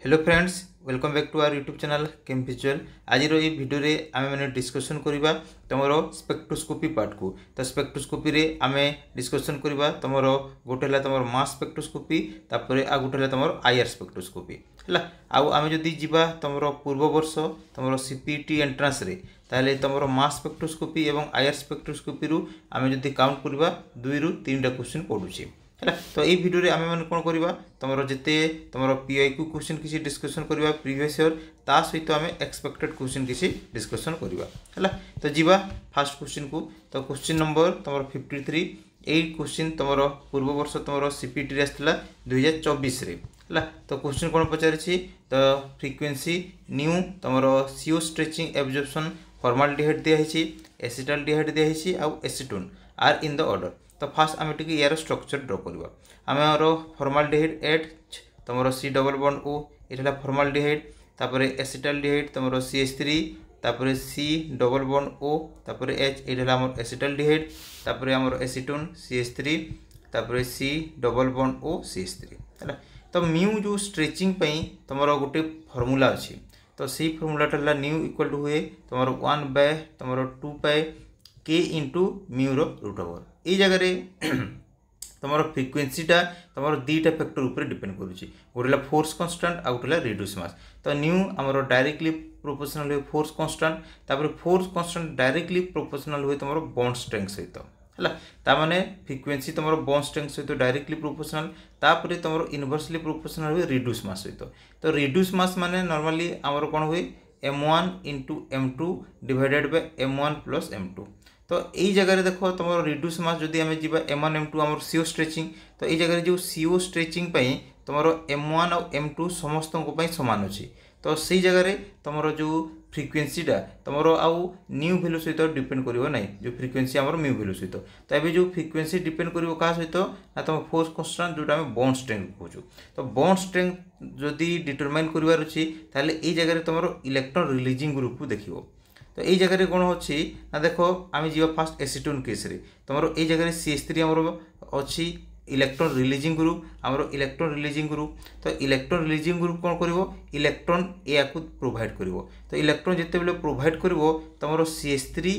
Hello friends, welcome back to our YouTube channel chem visual. आज रो video रे आमे माने डिस्कशन करिबा तमरो स्पेक्ट्रोस्कोपी पार्ट को। तो स्पेक्ट्रोस्कोपी रे आमे डिस्कशन करिबा तमरो गोटे हला तमरो मास स्पेक्ट्रोस्कोपी, तापरे आ गोटे हला तमरो आईआर स्पेक्ट्रोस्कोपी हला। आउ आमे जदी जिबा तमरो पूर्व वर्ष तमरो सीपीटी एंट्रेंस रे, ताले तमरो मास स्पेक्ट्रोस्कोपी एवं आईआर स्पेक्ट्रोस्कोपी रु आमे जदी काउंट करिबा 2 रु 3 टा क्वेश्चन पडुची है। तो ये वीडियो रे आमे मन कोन करबा तमरो जते तमरो पीआईक्यू क्वेश्चन किसी डिस्कशन करबा प्रीवियस ईयर, ता सहित आमे एक्सपेक्टेड क्वेश्चन किसी डिस्कशन करबा है। तो जीवा फर्स्ट क्वेश्चन को। तो क्वेश्चन नंबर तमरो 53। ए क्वेश्चन तमरो पूर्व वर्ष तमरो सीपीटी रे आस्तला 2024 रे है। तो क्वेश्चन कोन पचारछि, तो फ्रीक्वेंसी न्यू तमरो सीओ स्ट्रेचिंग एब्जॉर्प्शन फॉर्माल्डिहाइड दिया हिछि, एसिटाल्डिहाइड दिया हिछि आ acetone are in the order. तो फास्ट आम टी यार स्ट्रक्चर ड्र करवा। आमर फॉर्माल्डिहाइड एच तुम सी डबल बॉन्ड ओ, ये फॉर्माल्डिहाइड, तापर एसिटाल्डिहाइड तुम CH3, तापर सी डबल बॉन्ड ओ, तापर एच ये आम एसिटाल्डिहाइड, तापर आम एसीटोन CH3, तापर C double bond O CH3 है। तो म्यू जो स्ट्रेचिंग तुम गोटे फर्मूला अच्छी, तो सी फर्मूलाटा न्यू इक्वल टू हुए तुम 1/2 के इंटू म्यू रूट ओवर। ये जगह तुम फ्रिक्वेन्सीटा तुम दीटा फैक्टर ऊपर डिपेंड करुच्ची, गोटे फोर्स कन्स्टांट आ गोटे रिड्यूस मास। तो न्यू आमर डायरेक्टली प्रोपोर्शनल हुए फोर्स कन्स्टांट, तापर फोर्स कन्स्टांट डायरेक्टली प्रोपोर्शनल हुए तुम बॉन्ड स्ट्रेंथ सहित है। ताने फ्रिक्वेन्सी तुम बॉन्ड स्ट्रेंथ सहित डायरेक्टली प्रोपोर्शनल, तापर तुम इनवर्सली प्रोपोर्शनल हुए रिड्यूस मास सहित। तो रिड्यूस मास माने नॉर्मली आमर कौन हुए m1 into m2 divided by m1 plus m2। तो यही जगह देखो तुम रिड्यूस मास जदि आम जी m1 m2 आम सीओ स्ट्रेचिंग, तो ये जगह जो सीओ स्ट्रेचिंग तुम m1 और m2 समस्त सामान अच्छी। तो सही जगह तुम जो फ्रिक्वेन्सीटा तुम आउ न्यू भैल्यू सहित डिपेंड करिवो नहीं, जो फ्रिक्वेन्सी आम म्यू भैल्यू सहित। तो ये जो फ्रिक्वेन्सी डिपेंड करिवो का सहित ना तुम फोर्स कन्स्टांट जोटा आम बॉन्ड स्ट्रेंथ कहूँ। तो बॉन्ड स्ट्रेंथ जदि डिटरमाइन करिवार अछि, ताले एई जगह तुम इलेक्ट्रॉन रिलीजिंग ग्रुप को देखिवो। तो ये जगह कौन अच्छी ना देखो आम जी फास्ट एसीटोन केस रे तुम ये जगह CH3 आमर अच्छी इलेक्ट्रॉन रिलीजिंग ग्रुप, आमर इलेक्ट्रॉन रिलीजिंग ग्रुप। तो इलेक्ट्रॉन रिलीजिंग ग्रुप कौन कर इलेक्ट्रॉन या प्रोवाइड कर। तो इलेक्ट्रॉन जिते बेले प्रोवाइड कर तुम CH3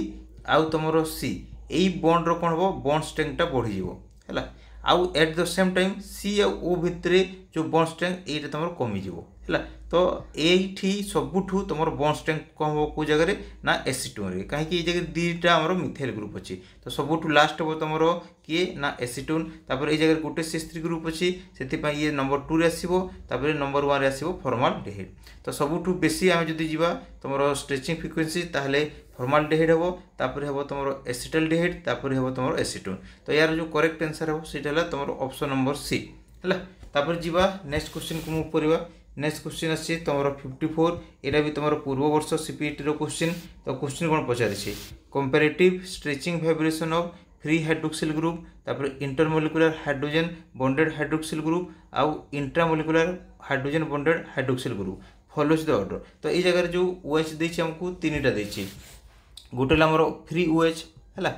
आउ तुम सी यही बॉन्ड रो कौन हम बॉन्ड स्ट्रेंथटा बढ़ी है। आउ एट द सेम टाइम सी आ ओ भितर जो बॉन्ड स्ट्रेंथ ये तुम कमिज है। तो ये सबुठू तुम बॉन्ड स्ट्रेंथ कम हम कौ जगह ना एसीटोन रे, कहीं जगह दीटा आम मिथाइल ग्रुप अच्छी। तो सबुठू लास्ट हम तुम किए ना एसीटोन, तापर ये जगह गोटे CH3 ग्रुप अच्छी, से ये नंबर 2 रे आसीबो, तापर नंबर 1 रे आसीबो फॉर्माल्डिहाइड। तो सबुठू बेसी आम जदि जीवा तुम स्ट्रेचिंग फ्रिक्वेन्सी ताहले फॉर्माल्डिहाइड हम, तापर हम तुम एसिटाल्डिहाइड, तापर हम तुम एसीटोन। तो यार जो करेक्ट आंसर हम सीटा तुम ऑप्शन नंबर सी है। तापर जीवा नेक्स्ट क्वेश्चन को मूव करवा। नेक्स्ट क्वेश्चन आसी तुम 54, यहाँ भी तुम पूर्व वर्ष सीपीटी क्वेश्चन। तो क्वेश्चन कौन पचारि comparative stretching vibration of free hydroxyl group, तापर intermolecular hydrogen bonded hydroxyl group आउ intramolecular hydrogen bonded hydroxyl group follows the order. तो ये जगह जो OH देछि हमको तीनटा देछि, गोटे आमर फ्री OH है,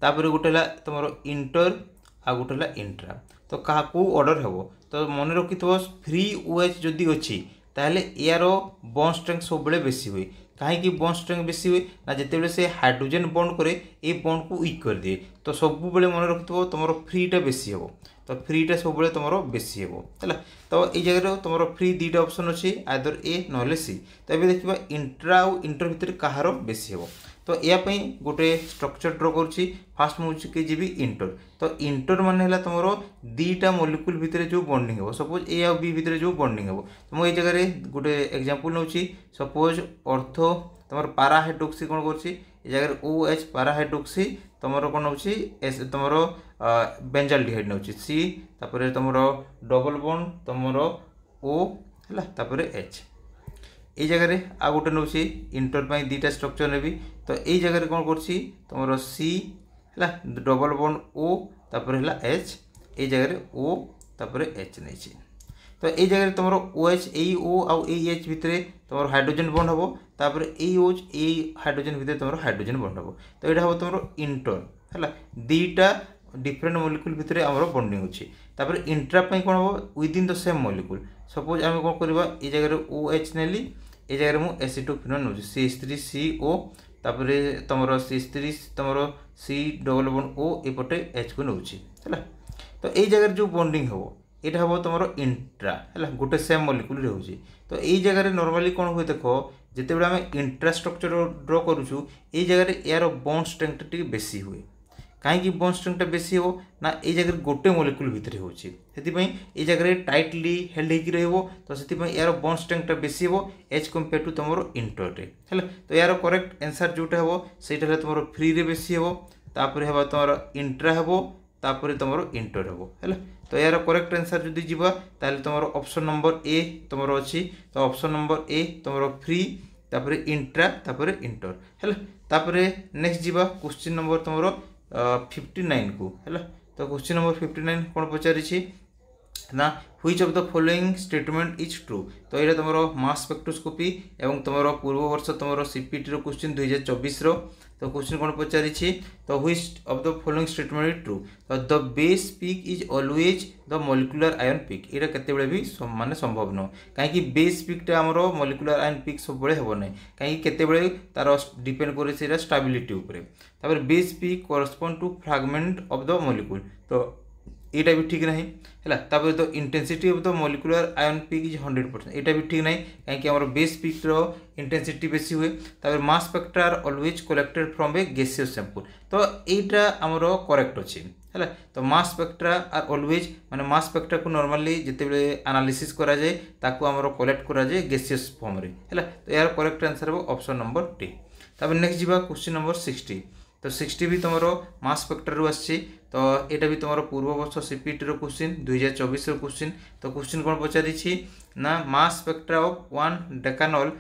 तापर गोटे तुम इंटर आ गोटे इंट्रा। तो क्या ऑर्डर हे, तो मन रखी फ्री OH जदि अच्छी ताहले यार बॉन्ड स्ट्रेंथ सब बेले बेसी हुए। कहीं बॉन्ड स्ट्रेंथ बेसी हुए ना जिते से हाइड्रोजन बॉन्ड करे ये बॉन्ड को वीक कर दिए। तो सब बेले मन रखि तुम फ्रीटा बेसी हे, तो फ्रीटा सब बेले तुम बेसी हे। तो ये जगह तुम फ्री दीटा ऑप्शन अच्छी, आदर ए ना सी। तो ये देखा इंट्रा और इंटर भितर कहार बेसी हे। तो यापाई गोटे स्ट्रक्चर ड्र करुच्ची। फास्ट मुझे जी इंटर। तो इंटर मान है तुम दीटा मॉलिक्यूल भितर जो बॉन्डिंग हो, सपोज ए आ बी भितर जो बॉन्डिंग हो। तो मुझे जगह गोटे एग्जांपल नौ, सपोज ऑर्थो तुम पाराहाइड्रोक्सी कौन कर जगह OH पाराहाइड्रोक्सी तुम कौन हो तुम बेंजाल्डिहाइड नौ सी, तापर तुम डबल बॉन्ड तुम O है, H। ये जगह आ गोटे नौ इंटर दीटा स्ट्रक्चर ने भी। तो ये जगह कौन कर तुम सी है डबल बॉन्ड O तापर है H, ये जगह O तापर H नहीं। तो ये जगह तुम OH ए O आउ H भितर तुम हाइड्रोजन बॉन्ड हम, तापर OH ए हाइड्रोजन भितर तुम हाइड्रोजन बॉन्ड हम। तो यहाँ हम तुम इंटर है, दीटा डिफरेंट मॉलिक्यूल भितर आमर बॉन्डिंग अच्छी। तापर इंट्रा कौन हम within the same molecule, suppose आम कौन करवा ये जगह OH नेली ये जगह मुझे एसिटोफिनोल नौ CH3CO तापर तुम CH3 तुम C⋯O एपटे H को नौ है। तो ये जगह जो बॉन्डिंग हम यहाँ हम तुम इंट्रा है गोटे सेम मॉलिक्यूल हो। तो ये जगह नॉर्मली कौन हुए देख जिते बड़े आम इंट्रा स्ट्रक्चर ड्र करूँ ये जगह यार बॉन्ड स्ट्रेंथ टी बेसी हुए कहीं बॉन्ड स्ट्रेंथ बेसी हो ना ये जगह गोटे मॉलिक्यूल भितर होती ये जगह टाइटली हेल्ड हो तो से यार बॉन्ड स्ट्रेंथ बेसी हो एज कंपेयर टू तुम इंटर है। तो यार करेक्ट आंसर जोटा हम सहीटा तुम फ्री रे बेसी हो तापर हम तुम इंट्रा हम तापर तुम इंटर हम है। तो यार करेक्ट आंसर जदि जीवा ताले तुम ऑप्शन नंबर ए तुम अच्छी। तो ऑप्शन नंबर ए तुम फ्री तापर इंट्रा तापर इंटर है। तापर नेक्स्ट जीवा क्वेश्चन नंबर तुम 59 को है। तो क्वेश्चन नंबर 59 कौन पचारि ना which of the following statement is true. तो यहाँ तुम मास स्पेक्ट्रोस्कोपी एवं तुम पूर्व वर्ष तुम सीपीटी क्वेश्चन 2024 तो क्वेश्चन कौन पचारि तो which of the following statement is true. तो the base peak is always the molecular ion peak यहाँ केते भी माने संभव नुह कहीं बेस पीकटा आमर मॉलिक्यूलर आयन पीक सब हे ना कहीं केते तार डिपेंड करे स्टेबिलिटी उपरे। तापर base peak correspond to fragment of the molecule तो यहाँ भी ठीक नहीं है। तापर तो intensity of the molecular ion peak is 100% यहाँ भी ठीक नहीं कहीं आम बेस पीक इंटेंसिटी बेसी हुए। तापर mass spectra are always collected from a gaseous sample तो यहाँ आमर करेक्ट अच्छी है। तो मास स्पेक्ट्रा आर ऑलवेज माने मास स्पेक्ट्रा को नॉर्मली जिते एनालिसिस करा जाए ताकू आमर कलेक्ट करा जाए गैसियस फॉर्म रे है। तो यार करेक्ट आंसर हो ऑप्शन नंबर डी। तापर नेक्स्ट जीवा क्वेश्चन नंबर 60 तो 60 भी तुम मास स्पेक्ट्रा आसी। तो यहाँ भी तुम पूर्व वर्ष सीपीटी क्वेश्चन 2024 क्वेश्चन। तो क्वेश्चन कौन पचारि ना mass spectra of 1 decanol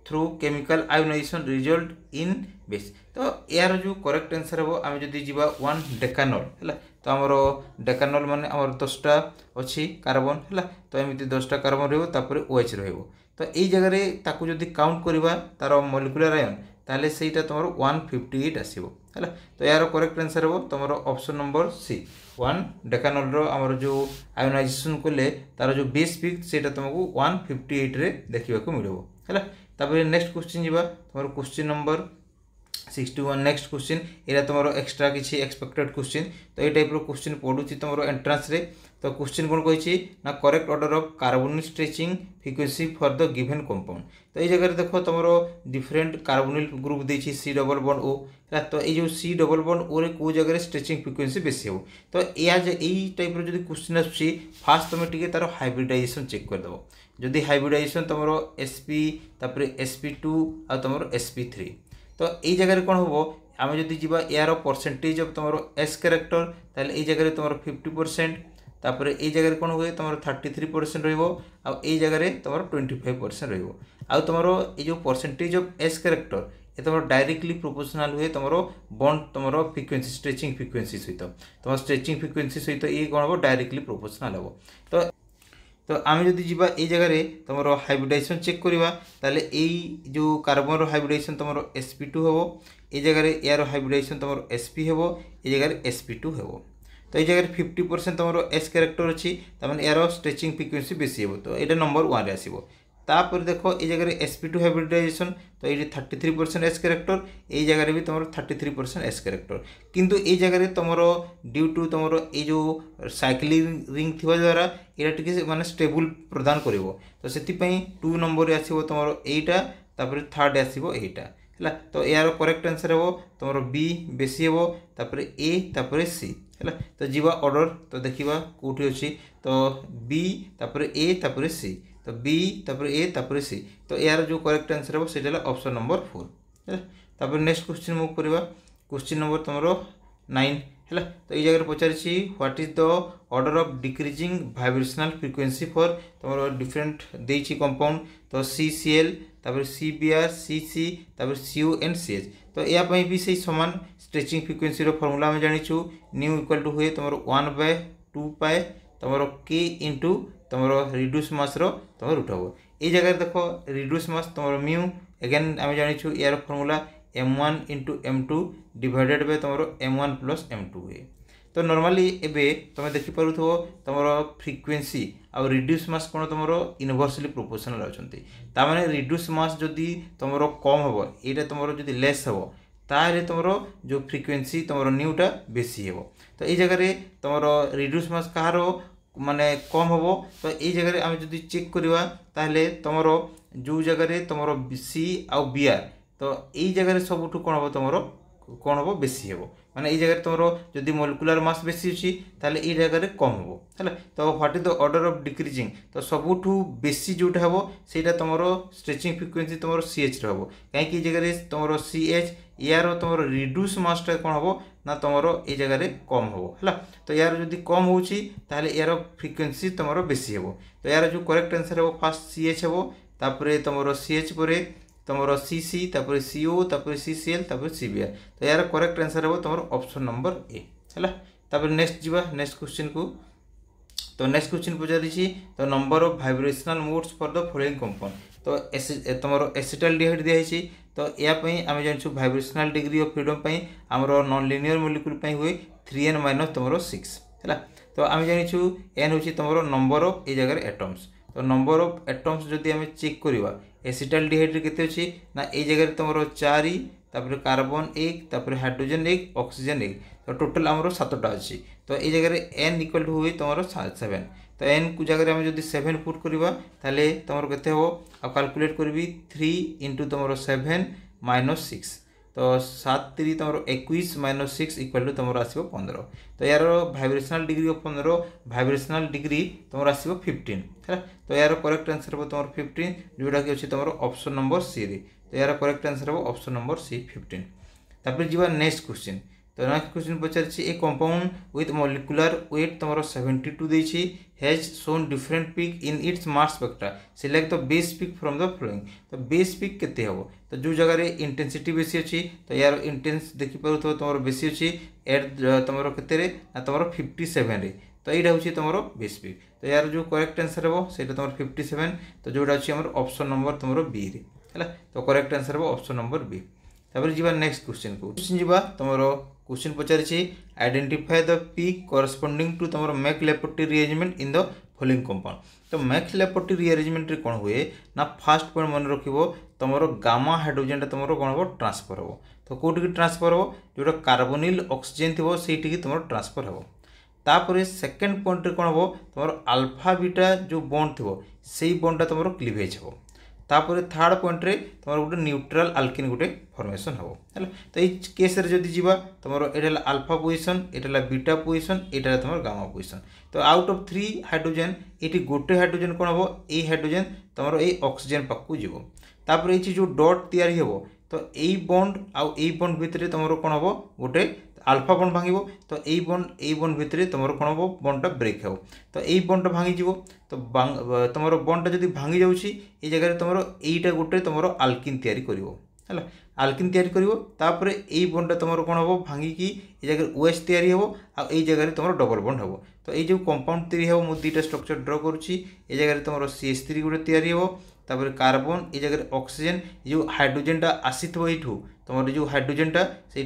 through chemical ionization result in base. तो यार जो करेक्ट आंसर हम आम जदि जीवा 1 डेकानॉल है। तो आमर डेकानॉल माने आमर 10टा अच्छी कार्बन है। तो एमती 10टा कार्बन रही OH रही। तो यही जगह ताकू जदि काउंट करवा तार मॉलिक्यूलर आयन ताले सेटा तुम 158 आसो है। तो यार करेक्ट आंसर हम तुम ऑप्शन नंबर सी 1 डेकानॉल आमर जो आयोनाइजेशन कले तार जो बेस पीक से तुमको 158 रे देखा मिल है। तापर नेक्स्ट क्वेश्चन जीवा तुम क्वेश्चन नंबर 61 नेक्स्ट क्वेश्चन यहाँ तुम एक्सट्रा किसी एक्सपेक्टेड क्वेश्चन। तो ये टाइप क्वेश्चन पढ़ू तुम एंट्रांस रे। तो क्वेश्चन कौन कही ना correct order of carbonyl stretching frequency for the given compound. तो ये जगह देख तुम डिफरेंट कार्बोनिल ग्रुप देछि C⋯O है। तो ये C⋯O रे को जगह स्ट्रेचिंग फ्रिक्वेंसी बेसी हो। तो यही टाइप जो क्वेश्चन आसुच्छी फास्ट तुम टे तार हाइब्रिडाइजेशन चेक करदेव जदि हाइब्रिडाइजेशन तुम SP तापर SP2 आ तुम SP3। तो ये जगह कौन हम आम जदि जीवा यार परसेंटेज ऑफ तुम S कैरेक्टर ताले ये जगह तुम 50% तापर ये जगह कौन हुए तुम 33% रही जगह तुम 25% रही तुम ये जो परसेंटेज ऑफ S कैरेक्टर ये तुम डायरेक्टली प्रोपोर्शनल हुए तुम बॉन्ड तुम फ्रिक्वेंसी स्ट्रेचिंग फ्रिक्वेंसी सहित तुम स्ट्रेचिंग फ्रिक्वेंसी सहित ये कौन हम डायरेक्टली प्रोपोर्शनल हम। तो आम जदि जीवा ये जगह तुम हाइब्रिडाइजेशन चेक करवा ताले यही जो कार्बन हाइब्रिडाइजेशन तुम SP2 हम ये जगह यार हाइब्रिडाइजेशन तुम SP हम ये जगह SP2 हम। तो ये जगह 50% तुम S कैरेक्टर अच्छी तमें यार स्ट्रेचिंग फ्रिक्वेंसी बेसी हो। तो ये नंबर 1 रे आसो। तापर देख ये जगह SP2 हाइब्रिडाइजेशन तो ये 33% S कैरेक्टर ये जगह भी तुम 33% S कैरेक्टर किंतु ये जगह तुम ड्यू टू तुम ये जो साइक्लिंग रिंग थी द्वारा यहाँ टे माने स्टेबल प्रदान कर। तो से 2 नंबर आसो तुम यहीटा तापर थर्ड आसो यहीटा है। तो यार करेक्ट आंसर हम तुम B बेसी हम तापर A तापर C है। तो जीवा ऑर्डर तो देखा कौटी अच्छी तो B तापर A तापर C तो B तापर A तापर C। तो यार जो करेक्ट आंसर हम से ऑप्शन नंबर 4 है। तापर नेक्स्ट क्वेश्चन मूव करवा क्वेश्चन नंबर तुम 9 है। तो ये जगह पचारि what is the order of decreasing vibrational frequency for तुम डिफरेंट देछि कंपाउंड तो CCl तापर CBr CC तापर CONCH। तो यापाई भी सही सामान स्ट्रेचिंग फ्रिक्वेंसी फर्मूला आम जाचु न्यू इक्वल टू हुए तुम 1/2 पाए तुम K इंटू तुम रिड्यूस मास तुम रूट हम। ये जगह देख रिड्यूस मास तुम म्यू एगेन आम जाचु यार formula M1 into M2 divided by तुम M1 + M2 हुए। तो नॉर्मली एबे तुम देखि पारुथो तुमर फ्रीक्वेंसी आ रिड्यूस मास कोन तुमर इनवर्सली प्रोपोर्शनल अछंती ता माने रिड्यूस मास जदी तुमर कम हबो एटा तुमर जदी लेस हबो तारे तुमर जो फ्रीक्वेंसी तुमर न्यूटा बेसी हेबो तो ए जगह रे तुमर रिड्यूस मास कहारो माने कम हबो तो ए जगह रे आमे जदी चेक करबा ताहले तुमर जो जगह रे तुमर सी आ बीआर तो ए जगह रे सबुठु कोन हबो तुमर कोन हबो बेसी हेबो माने ए जगह तुमर जदी मोलिकुलर मास बेसी अछि ताहले ए जगह रे कम हबो हैला तो what is the order of decreasing तो सबुठु बेसी जोटा हबो सेटा तुमर स्ट्रेचिंग फ्रीक्वेंसी तुमर सीएच रे हबो काहे कि जगह रे तुमर सीएच यार तुमर रिड्यूस मास टा कोन हबो ना तुमर ए जगह रे कम हबो हैला तो यार जदी कम होउची ताहले यार फ्रीक्वेंसी तुमर बेसी हबो तो यार जो करेक्ट आंसर हबो फर्स्ट सीएच हबो तापरे तुमर सीएच परे तुमर सीसी तापरे सीओ तापरे सीसीएल तापरे सीबीआर तो यार करेक्ट आंसर हबो तुमर ऑप्शन नंबर ए हैला तापरे नेक्स्ट जीवा नेक्स्ट क्वेश्चन को तो नेक्स्ट क्वेश्चन पचारि तो number of vibrational modes for the following compound तो तुमर एसिटाल्डिहाइड दिया तो या आम जानू वाइब्रेशनल डिग्री ऑफ फ्रीडम आमर नॉन लिनियर मॉलिक्यूल हुए 3n माइनस तुमर 6 है तो आम जानू एन हूँ तुम नंबर ऑफ ए जगह एटम्स तो नंबर ऑफ एटम्स जदि आम चेक करवा एसिटाल्डिहाइड केते अछि ना ए जगह तुम 4 तापर कार्बन 1 तापर हाइड्रोजन 1 ऑक्सीजन 1 तो टोटल आमर 7टा अच्छी तो ये जगह n इक्वल टू हुए तुम 7 तो n को जगह आम जो 7 पुट करवा ताले तुम केते हो आ कैलकुलेट करबी 3 इंटू तुम 7 माइनस 6 तो 7 3 तुम 21 माइनस 6 इक्वल टू तुम आसो 15 तो यार vibrational degree of 15 vibrational degree तुम आसो 15 है तो यार करेक्ट आंसर हो तुम 15 जोटा कि अच्छी तुम ऑप्शन नंबर सी रे तो यार करेक्ट आंसर हो ऑप्शन नंबर सी 15 तापर जीवा नेक्स्ट क्वेश्चन तो नेक्स्ट क्वेश्चन पचारि a compound with molecular weight तुम 72 देछि has shown different peak in its mass spectra select the base peak from the following तो बेस पीक केते हबो तो जो जगह रे इंटेंसिटी बेसी अछि तो यार इंटेंस देखि पारुथो तुम बेसी अछि एट तुम केते रे तुम 57 रे तो एटा होछि तुम बेस पीक तो यार जो करेक्ट आंसर हबो सेटा तुम 57 तो जोटा अछि हमर ऑप्शन नंबर तुम बी रे हैला तो करेक्ट आंसर हबो ऑप्शन नंबर बी तापर जीवा नेक्स्ट क्वेश्चन को क्वेश्चन जीवा तुमरो क्वेश्चन पचारि identify the peak corresponding to तुम McLafferty rearrangement in the following compound तो मैकलेपोटी रीअरेंजमेंट रे कोन हुए ना फर्स्ट पॉइंट मन रखिबो तुमरो गामा हाइड्रोजन टा तुमरो कोन हो ट्रांसफर हो तो कोठी की ट्रांसफर हो जोटा कार्बोनिल ऑक्सीजन थिबो सेठी की तुमरो ट्रांसफर हो तापरे सेकंड पॉइंट रे कोन हो तुमरो अल्फा बीटा जो बॉन्ड थिबो सेही बॉन्ड टा तुमरो क्लीवेज हो तापर थर्ड पॉइंट रे तुम गोटे न्यूट्रल आल्किन गोटे फॉर्मेशन हो है तो ये केस रे जदि जीवा तुम एटा अल्फा पोजिशन एटा बीटा पोजिशन एटा तुम गामा पोजिशन तो आउट ऑफ 3 हाइड्रोजन ये गोटे हाइड्रोजन कौन हम ये हाइड्रोजन तुम ये ऑक्सीजन पाक जीव तापर ये जो डॉट तैयारी हो तो यही बॉन्ड आउ ए बॉन्ड भितर तुम कौन हम गोटे अल्फा बॉन्ड भांग तो यही बॉन्ड भितर तुम कौन हम बॉन्डटा ब्रेक हो तो यही बॉन्डटा भांगी जीव तो तुम बॉन्डटा जब भांगी जाऊँगी ये जगह तुम यहीटा गोटे तुम आल्किन तैयारी कर आल्किन तैयारी कर यही बॉन्डटा तुम कौन हम भांगिकी ये जगह ओएच तैयारी हो आ जगह तुम डबल बॉन्ड हम तो ये जो कंपाउंड तैयारी हो मुझे दुईटा स्ट्रक्चर ड्र करुच्ची ये जगह तुम CH3 गोटे तैयारी हो तापर कार्बन ये जगह ऑक्सीजन जो हाइड्रोजनटा आसीथो एठू तुम जो हाइड्रोजनटा से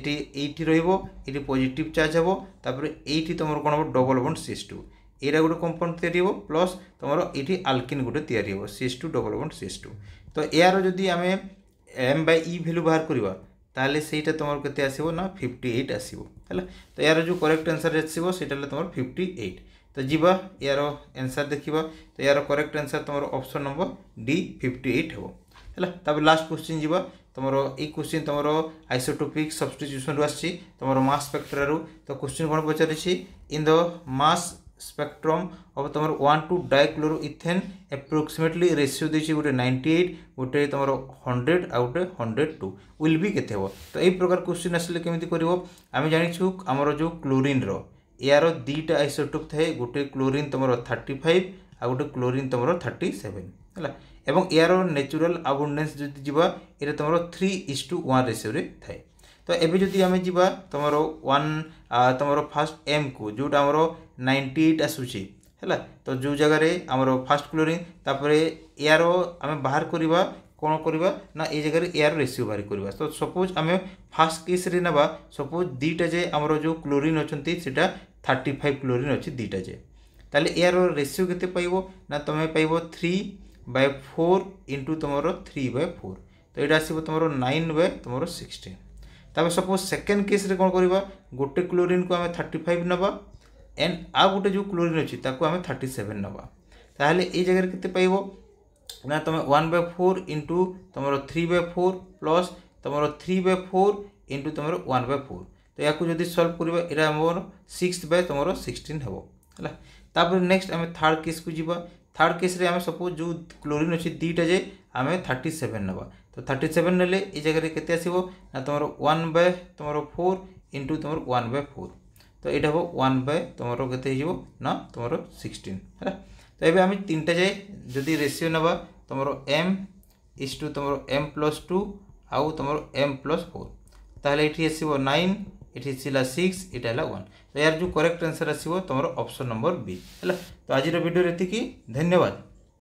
रही पॉजिटिव चार्ज हम तापर ये तुम कौन हम डबल बॉन्ड CH2 एटा गोटे कंपाउंड तैयारी हो प्लस तुम ये आल्किन गोटे तैयारी हो CH2 डबल बॉन्ड CH2 तो यार जदि आम m/e वैल्यू बाहर करवा ताले सेटा तुम केते आसीबो ना 58 आसीबो हैला तो यार जो करेक्ट आंसर आसीबो सेटा तुम 58 तो जीवा यार आंसर देखिबा तो यार करेक्ट आंसर तुम ऑप्शन नंबर डी 58 हो हैला तब लास्ट क्वेश्चन जीवा तुम ये क्वेश्चन तुम आइसोटोपिक सब्स्टिट्यूशन आसी तुम मास स्पेक्ट्रा रू तो क्वेश्चन कौन पचारि इन द मास स्पेक्ट्रम अब तुम 1 to डाइक्लोरोइथेन एप्रोक्सीमेटली रेशियो देछि गोटे 98 गोटे तुम 100 आ गोटे 102 विल बी केते हो तो यही प्रकार क्वेश्चन आसले केमिति करिवो आमे जानिछु हमर जो क्लोरीन रो यार दुईटा आइसोटोप थाए गोटे क्लोरीन तुम 35 आ गोटे क्लोरीन तुम 37 है एवं यार नेचुरल अबंडेंस जदि जीवा एटा तुम 3:1 रेशियो रे थाए तो एबे जदि आमे जीवा तुम 1 तुम फास्ट एम को जोटा आमर 98 आसूची है तो जो जगह रे आमर फास्ट क्लोरीन तापर यार आमे बाहर करवा कौन करवा ना ये जगह यार रेशियो बाहर करवा तो सपोज आम फास्ट केस रे नबा सपोज दुईटा जे आमर जो क्लोरीन अच्छा 35 क्लोरीन अच्छी दुईटा जे ताले यार रेशियो केते पाइबो ना तुम पाइबो 3/4 इंटू तुम 3/4 तो ये आसो तुम 9/16 तब सपोज सेकेंड केस रे कौन करवा गोटे क्लोरीन को आम 35 नवा एंड आ गोटे जो क्लोरीन अच्छी आम 37 नवा ताहले ये जगह केते पाइबो ना तुम 1/4 इंटू तुम 3/4 प्लस तुम 3/4 इंटू तुम 1/4 तो या जब सल्व करवा यहाँ मोर 6/16 हम है तापर नेक्स्ट आम थर्ड केस को जीवा थर्ड केस रे आम सपोज जो क्लोरीन अच्छी दुईटा जे आम 37 नवा तो 37 नेले ये जगह केते आसीबो ना तुम 1/4 इंटू तुम 1/4 तो यहाँ हम 1/तुम केते ना तुम 16 है तो ये आम तीनटा जाए जदि रेशियो नवा तुम m इज टू तुम m+2 आउ तुम m+4 ताहले ये आसो 9 ये 6 इटा 1 तो यार जो करेक्ट आंसर आसो तुम ऑप्शन नंबर बी है तो आज वीडियो एति धन्यवाद।